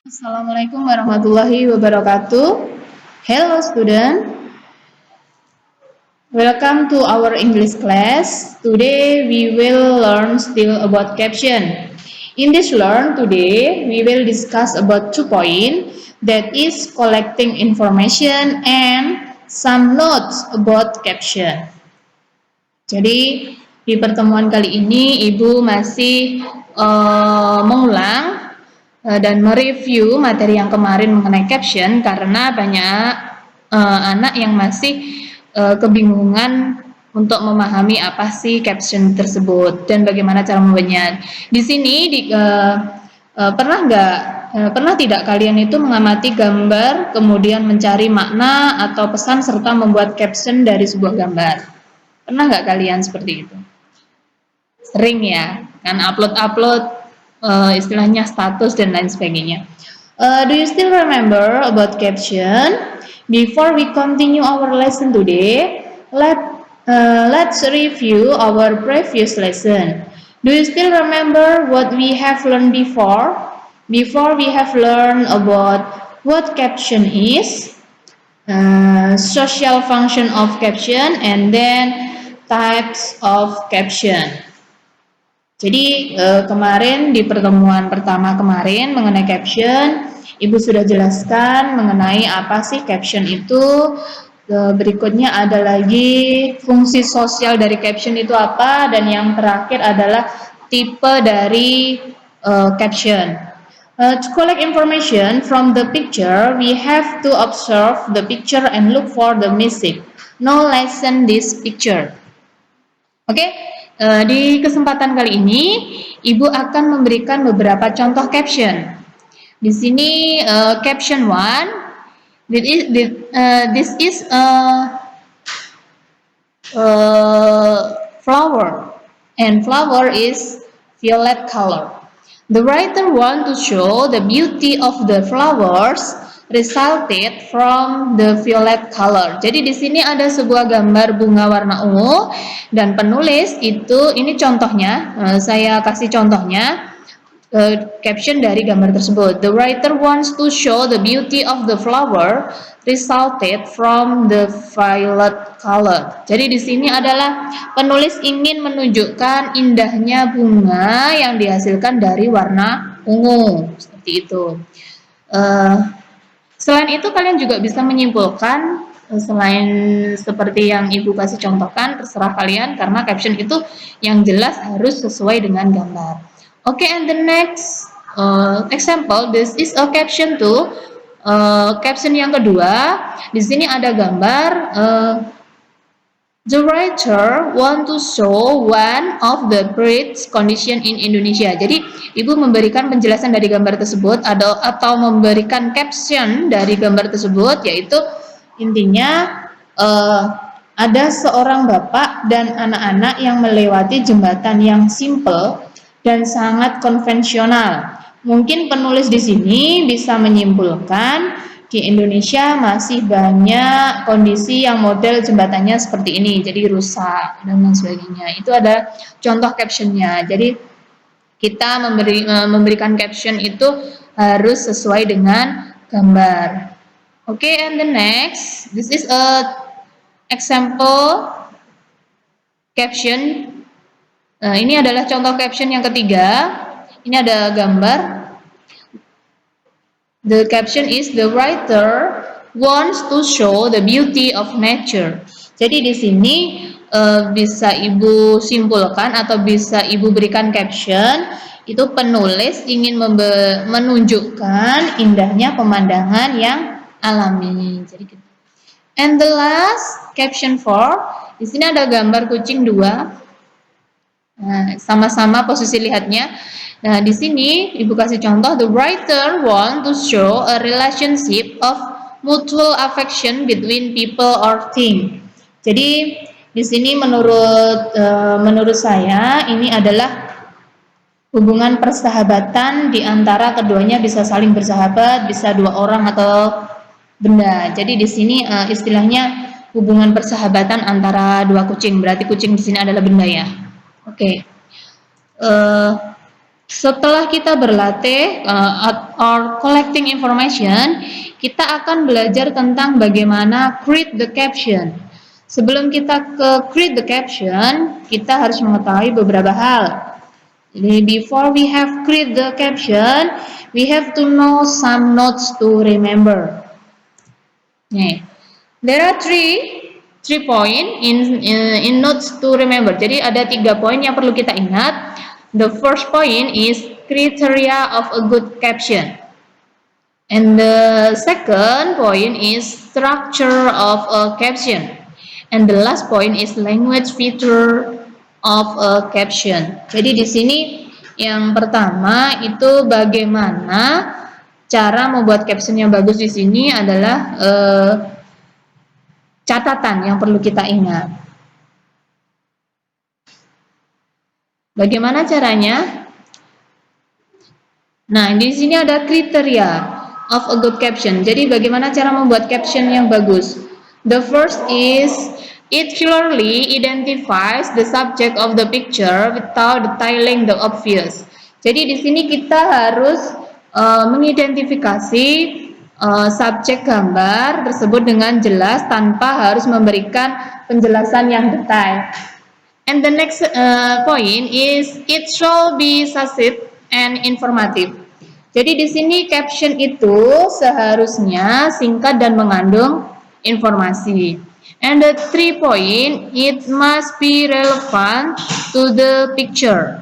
Assalamualaikum warahmatullahi wabarakatuh. Hello student, welcome to our English class. Today we will learn still about caption. In this learn today we will discuss about 2 points, that is collecting information and some notes about caption. Jadi di pertemuan kali ini Ibu masih mengulang dan mereview materi yang kemarin mengenai caption karena banyak anak yang masih kebingungan untuk memahami apa sih caption tersebut dan bagaimana cara membacanya. Di sini pernah tidak kalian itu mengamati gambar kemudian mencari makna atau pesan serta membuat caption dari sebuah gambar? Pernah nggak kalian seperti itu? Sering ya, kan upload istilahnya status dan lain sebagainya. Do you still remember about caption? Before we continue our lesson today, let's review our previous lesson. Do you still remember what we have learned before? Before we have learned about what caption is, social function of caption, and then types of caption. Jadi kemarin di pertemuan pertama kemarin mengenai caption, Ibu sudah jelaskan mengenai apa sih caption itu. Berikutnya ada lagi fungsi sosial dari caption itu apa, dan yang terakhir adalah tipe dari caption. To collect information from the picture, we have to observe the picture and look for the missing. No lesson this picture. Oke, di kesempatan kali ini Ibu akan memberikan beberapa contoh caption. Di sini caption 1, this is a flower, and flower is violet color. The writer want to show the beauty of the flowers resulted from the violet color. Jadi di sini ada sebuah gambar bunga warna ungu dan penulis itu, ini contohnya, saya kasih contohnya caption dari gambar tersebut. The writer wants to show the beauty of the flower resulted from the violet color. Jadi di sini adalah penulis ingin menunjukkan indahnya bunga yang dihasilkan dari warna ungu, seperti itu. Selain itu kalian juga bisa menyimpulkan, selain seperti yang Ibu kasih contohkan, terserah kalian karena caption itu yang jelas harus sesuai dengan gambar. Oke, and the next example, this is a caption 2. Caption yang kedua, di sini ada gambar. The writer want to show one of the breed's condition in Indonesia. Jadi Ibu memberikan penjelasan dari gambar tersebut atau memberikan caption dari gambar tersebut, yaitu intinya ada seorang bapak dan anak-anak yang melewati jembatan yang simple dan sangat konvensional. Mungkin penulis di sini bisa menyimpulkan di Indonesia masih banyak kondisi yang model jembatannya seperti ini, jadi rusak dan lain sebagainya. Itu ada contoh captionnya. Jadi kita memberikan caption itu harus sesuai dengan gambar. Oke, and the next, this is a example caption. Ini adalah contoh caption yang ketiga. Ini ada gambar. The caption is the writer wants to show the beauty of nature. Jadi di sini bisa Ibu simpulkan atau bisa Ibu berikan caption, itu penulis ingin menunjukkan indahnya pemandangan yang alami. Jadi gitu. And the last caption 4, di sini ada gambar kucing 2. Nah, sama-sama posisi lihatnya. Nah, di sini Ibu kasih contoh, the writer want to show a relationship of mutual affection between people or thing. Jadi di sini menurut saya ini adalah hubungan persahabatan di antara keduanya, bisa saling bersahabat, bisa dua orang atau benda. Jadi di sini istilahnya hubungan persahabatan antara dua kucing. Berarti kucing di sini adalah benda ya. Oke. Setelah kita berlatih or collecting information, kita akan belajar tentang bagaimana create the caption. Sebelum kita ke create the caption, kita harus mengetahui beberapa hal. Jadi, before we have create the caption, we have to know some notes to remember. Nih, there are three point in notes to remember. Jadi ada 3 poin yang perlu kita ingat. The first point is criteria of a good caption. And the second point is structure of a caption. And the last point is language feature of a caption. Jadi di sini yang pertama itu bagaimana cara membuat caption yang bagus di sini adalah catatan yang perlu kita ingat. Bagaimana caranya? Nah, di sini ada kriteria of a good caption. Jadi bagaimana cara membuat caption yang bagus? The first is it clearly identifies the subject of the picture without detailing the obvious. Jadi di sini kita harus mengidentifikasi subjek gambar tersebut dengan jelas tanpa harus memberikan penjelasan yang detail. And the next point is it shall be succinct and informative. Jadi di sini caption itu seharusnya singkat dan mengandung informasi. And the 3 point, it must be relevant to the picture.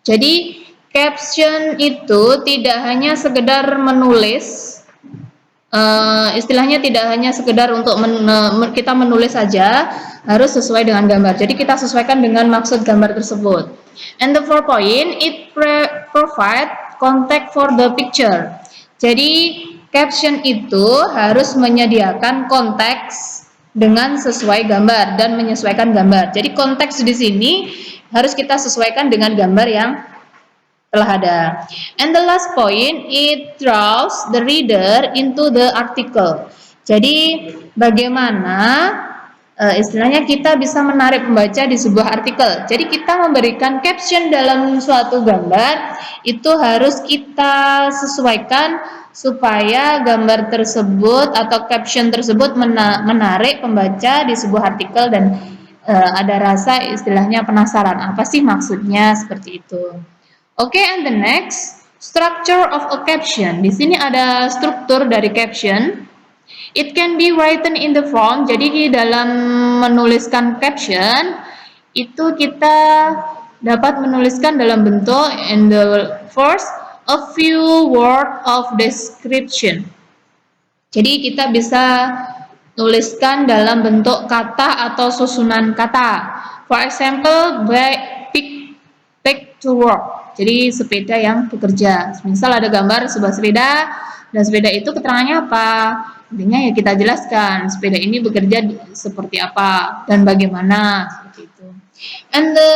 Jadi caption itu tidak hanya sekedar menulis, istilahnya tidak hanya sekedar untuk kita menulis saja, harus sesuai dengan gambar. Jadi kita sesuaikan dengan maksud gambar tersebut. And the 4 point, it provide context for the picture. Jadi caption itu harus menyediakan konteks dengan sesuai gambar dan menyesuaikan gambar. Jadi konteks di sini harus kita sesuaikan dengan gambar yang telah ada. And the last point, it draws the reader into the article. Jadi bagaimana istilahnya kita bisa menarik pembaca di sebuah artikel. Jadi kita memberikan caption dalam suatu gambar itu harus kita sesuaikan supaya gambar tersebut atau caption tersebut menarik pembaca di sebuah artikel dan ada rasa istilahnya penasaran apa sih maksudnya, seperti itu. Oke, and the next, structure of a caption. Di sini ada struktur dari caption. It can be written in the form. Jadi di dalam menuliskan caption itu kita dapat menuliskan dalam bentuk in the first a few word of description. Jadi kita bisa tuliskan dalam bentuk kata atau susunan kata. For example, take to work. Jadi sepeda yang bekerja. Misal ada gambar sebuah sepeda dan sepeda itu keterangannya apa? Intinya ya kita jelaskan sepeda ini bekerja seperti apa dan bagaimana, seperti itu. And the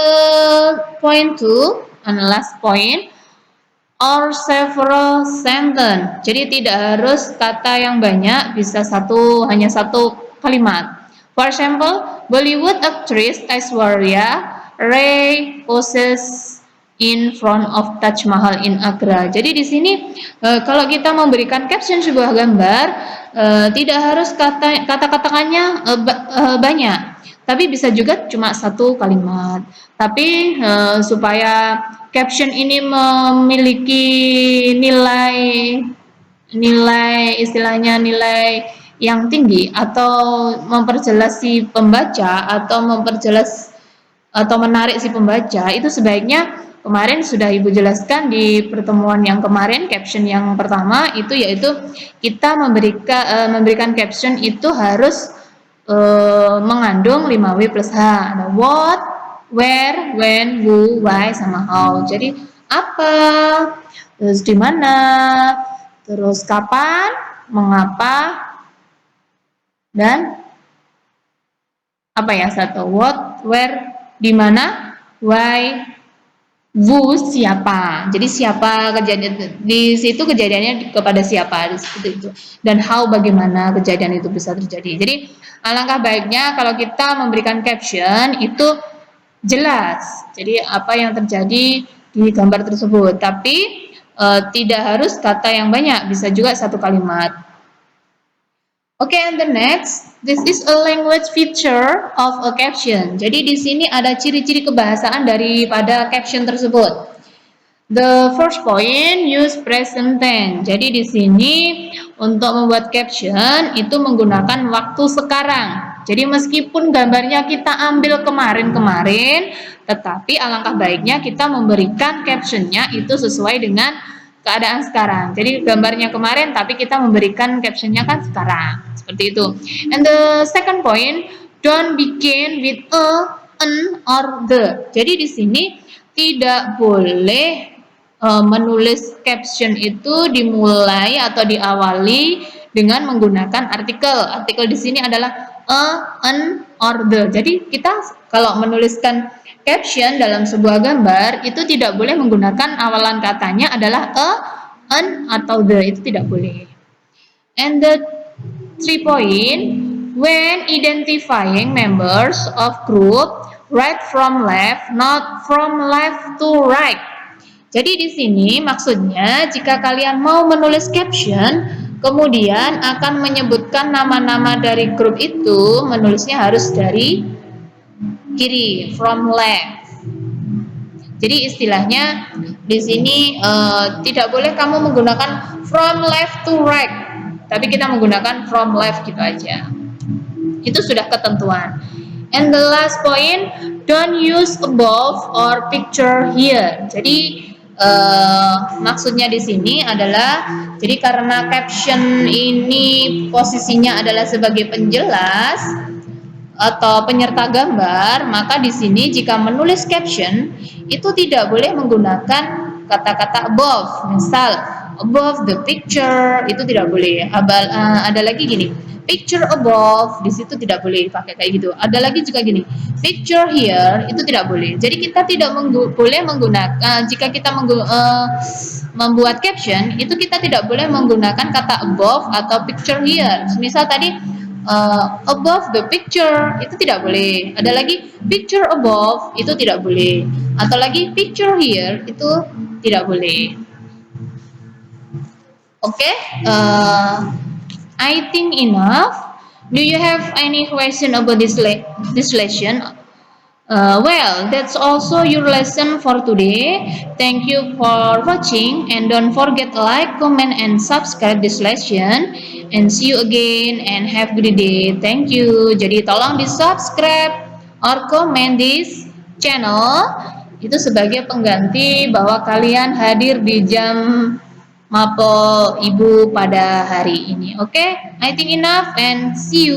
point 2, and last point, or several sentence. Jadi tidak harus kata yang banyak, bisa hanya satu kalimat. For example, Bollywood actress Aishwarya Rai poses in front of Taj Mahal in Agra. Jadi di sini kalau kita memberikan caption sebuah gambar, tidak harus kata-katanya banyak, tapi bisa juga cuma satu kalimat. Tapi supaya caption ini memiliki nilai istilahnya nilai yang tinggi atau memperjelas si pembaca atau memperjelas atau menarik si pembaca, itu sebaiknya kemarin sudah Ibu jelaskan di pertemuan yang kemarin, caption yang pertama itu yaitu kita memberikan caption itu harus mengandung 5W plus H. Ada what, where, when, who, why, sama how. Jadi apa, terus di mana, terus kapan, mengapa, dan apa ya, satu what, where, di mana, why, who, siapa. Jadi siapa, kejadian di situ kejadiannya kepada siapa, seperti itu. Dan how, bagaimana kejadian itu bisa terjadi. Jadi alangkah baiknya kalau kita memberikan caption itu jelas. Jadi apa yang terjadi di gambar tersebut. Tapi tidak harus kata yang banyak, bisa juga satu kalimat. Oke, and the next, this is a language feature of a caption. Jadi di sini ada ciri-ciri kebahasaan daripada caption tersebut. The first point, use present tense. Jadi di sini untuk membuat caption itu menggunakan waktu sekarang. Jadi meskipun gambarnya kita ambil kemarin-kemarin, tetapi alangkah baiknya kita memberikan captionnya itu sesuai dengan keadaan sekarang. Jadi gambarnya kemarin, tapi kita memberikan captionnya kan sekarang. Seperti itu. And the second point, don't begin with a, an, or the. Jadi di sini tidak boleh menulis caption itu dimulai atau diawali dengan menggunakan artikel. Artikel di sini adalah a, an, or the. Jadi kita kalau menuliskan caption dalam sebuah gambar itu tidak boleh menggunakan awalan katanya adalah a, an, atau the. Itu tidak boleh. And the 3 point, when identifying members of group, write from left, not from left to right. Jadi di sini maksudnya jika kalian mau menulis caption, kemudian akan menyebutkan nama-nama dari grup itu, menulisnya harus dari kiri, from left. Jadi istilahnya di sini tidak boleh kamu menggunakan from left to right, tapi kita menggunakan from left gitu aja. Itu sudah ketentuan. And the last point, don't use above or picture here. Jadi maksudnya di sini adalah jadi karena caption ini posisinya adalah sebagai penjelas atau penyerta gambar, maka di sini jika menulis caption itu tidak boleh menggunakan kata-kata above. Misal above the picture itu tidak boleh. Ada lagi gini, picture above, di situ tidak boleh pakai kayak gitu. Ada lagi juga gini, picture here, itu tidak boleh. Jadi kita tidak boleh menggunakan jika kita membuat caption itu kita tidak boleh menggunakan kata above atau picture here. Misal tadi above the picture itu tidak boleh. Ada lagi picture above itu tidak boleh. Atau lagi picture here itu tidak boleh. Oke, I think enough. Do you have any question about this lesson? Well, that's also your lesson for today. Thank you for watching and don't forget to like, comment, and subscribe this lesson. And see you again and have a good day. Thank you. Jadi tolong di subscribe or comment this channel itu sebagai pengganti bahwa kalian hadir di jam mapel ibu pada hari ini. Oke, I think enough and see you.